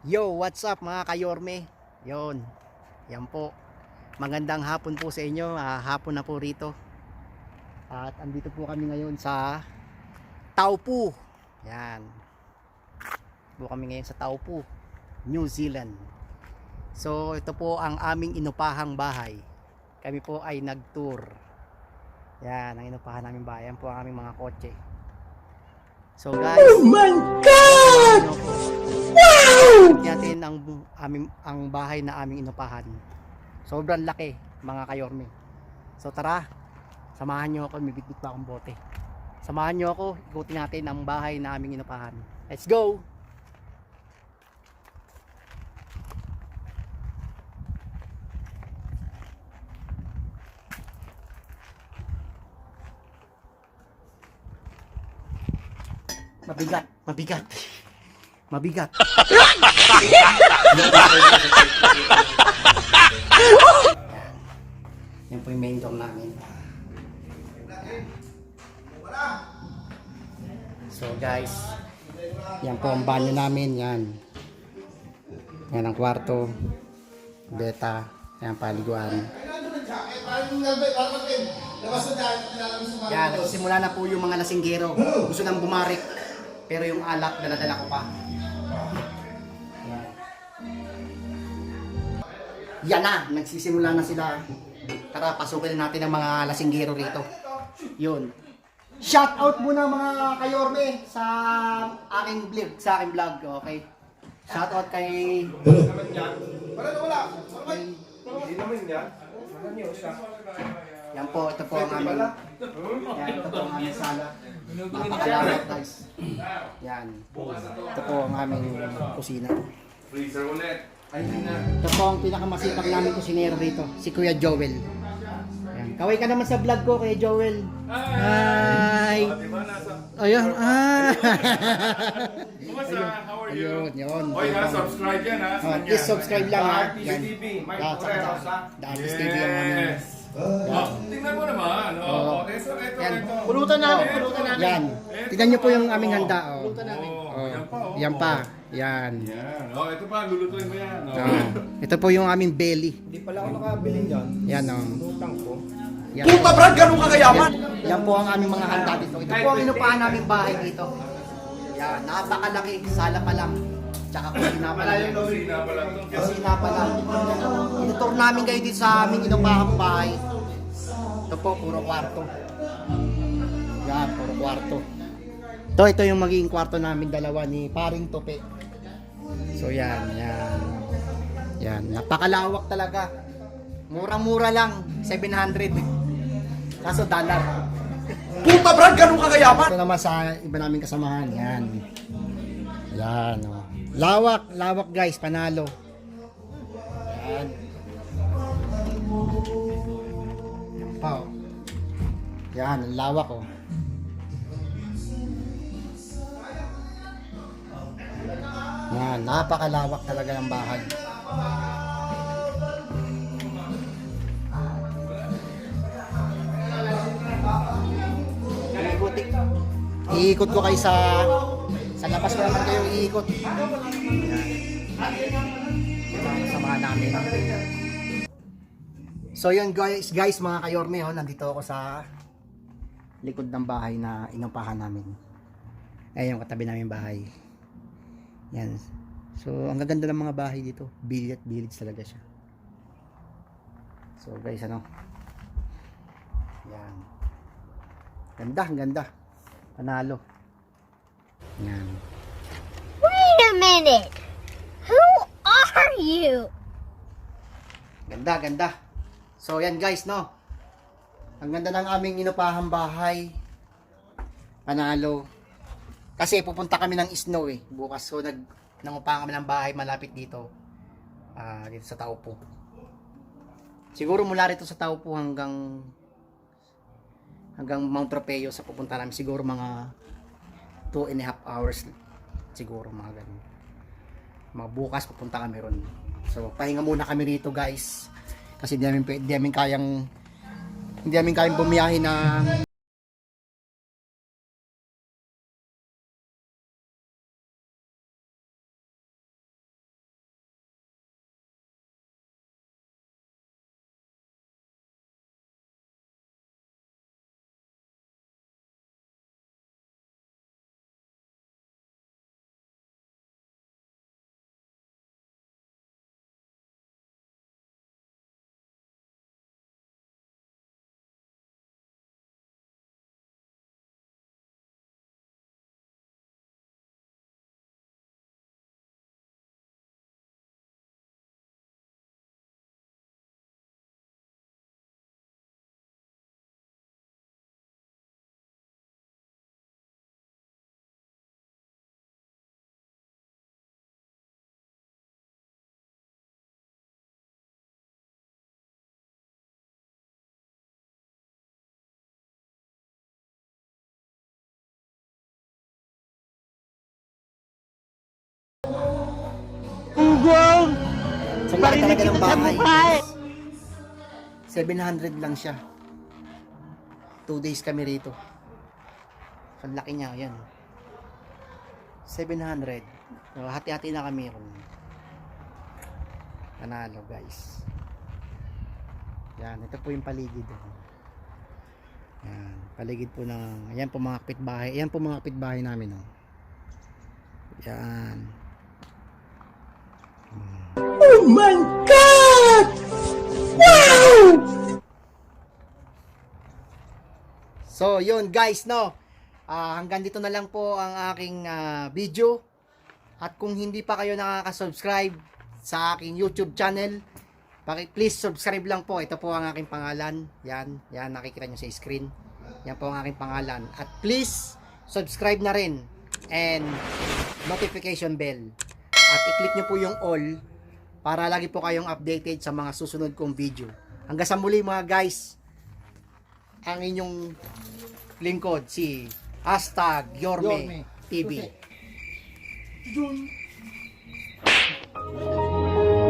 Yo, what's up mga kayorme? Yon, yan po. Magandang hapon po sa inyo. Hapon na po rito. At andito po kami ngayon sa Taupu. Yan. Po kami ngayon sa Taupu, New Zealand. So, ito po ang aming inupahang bahay. Kami po ay nag-tour. Yan, ang inupahan namin bahay. Yan po ang aming mga kotse. So guys, oh my God! Wow! Natin ang bahay na aming inupahan. Sobrang laki mga kayorme. So tara, samahan nyo ako, may bitbit pa akong bote. Samahan nyo ako, ikutin natin ang bahay na aming inupahan. Let's go! Mabigat, mabigat. Mabigat. Yan po yung main door namin. So guys, yan po ang banyo namin. Yan. Yan ang kwarto. Beta. Yan paliguan. Yan, nagsimula na po yung mga lasinggero. Gusto nang bumarik. Pero yung alak, dala-dala ko pa. Yan na, nagsisimula na sila. Tara, pasukin natin ang mga lasinggero rito. Yun. Shout out muna mga kayorme sa aking vlog, okay? Shout out kay... Yan po, ito po ang aming... Yan, ito po ang aming sala. Napakalawak guys. Yan. Ito po ang aming kusina. Freezer ulit. Ito po ang pinakamasipag namin kusinero rito, si Kuya Joel. Yan. Kaway ka naman sa vlog ko, Kuya Joel. Hi! Ayun, Kumusta? How are you? Ayun, yun. Oy, subscribe yan ha. Please subscribe lang ha. Yan. TV, Mike Yan, Correos ha. The Artist TV ang namin. Tingnan mo naman. Ito. Yan. Pulutan namin, pulutan namin. Yan. Tignan nyo po yung aming handa. Pulutan namin. Yan pa. Yan. Yan. Ito pa, lulutuin mo yan. Ito po yung aming belly. Hindi pala ako nakabiling dyan. Yan Utang ko. Yan. Puta brad, ganun kakayaman! Yan po ang aming mga handa dito. Ito po ang inupahan naming bahay dito. Yan. Napakalaki. Sala pa lang. Tsaka kusina pa lang. Kusina pa lang. Kusina pa lang. Itutur namin kayo dito sa aming inupahang bahay. Ito po, puro kwarto. Yan, puro kwarto. Ito yung magiging kwarto namin dalawa ni Paring Tope. So yan. Yan, napakalawak talaga. Murang-mura lang, 700. Kaso dollar. Puta brad, ganun kakayaman! Ito naman sa iba naming kasamahan. Yan. Yan, oh. Lawak guys, panalo. Yan. Yan pa, oh. Yan, ang lawak, oh. Yan, napakalawak talaga ng bahay. Iikot ko kayo sa labas ko naman kayo iikot. Yan. Samahan namin. So yun guys mga kayorme, nandito ako sa likod ng bahay na inupahan namin. Ayun yung katabi namin bahay. Yan. So ang gaganda ng mga bahay dito. Village talaga siya. So guys, Yan. Ganda. Panalo. Yan. Wait a minute. Who are you? Ganda. So yan guys, no. Ang ganda ng aming inupahang bahay. Panalo. Kasi pupunta kami ng snow bukas. So nangupahan kami ng bahay malapit dito. Dito sa Taupu. Siguro mula rito sa Taupu hanggang Mount Tropeo sa pupunta namin. Siguro mga 2.5 hours. Siguro mga ganun. Mga bukas pupunta kami ron. So pahinga muna kami rito guys. Kasi hindi namin kayang bumiyahe ng Gonggong! Ang laki talaga ng Sa bahay. mukha! 700 lang siya. 2 days kami rito. Ang laki niya, yan. 700. So, hati-hati na kami ron. Panalo, guys. Yan, ito po yung paligid. Yan, paligid po ng, ayan po mga kapitbahay. Ayan po mga kapitbahay namin, oh. Yan. Oh my God! Wow! So, yun guys, no. Hanggang dito na lang po ang aking video. At kung hindi pa kayo nakaka-subscribe sa aking YouTube channel, please subscribe lang po. Ito po ang aking pangalan. Yan, nakikita nyo sa screen. Yan po ang aking pangalan. At please, subscribe na rin. And notification bell. At i-click nyo po yung all para lagi po kayong updated sa mga susunod kong video. Hanggang sa muli mga guys, ang inyong lingkod si #Yorme TV.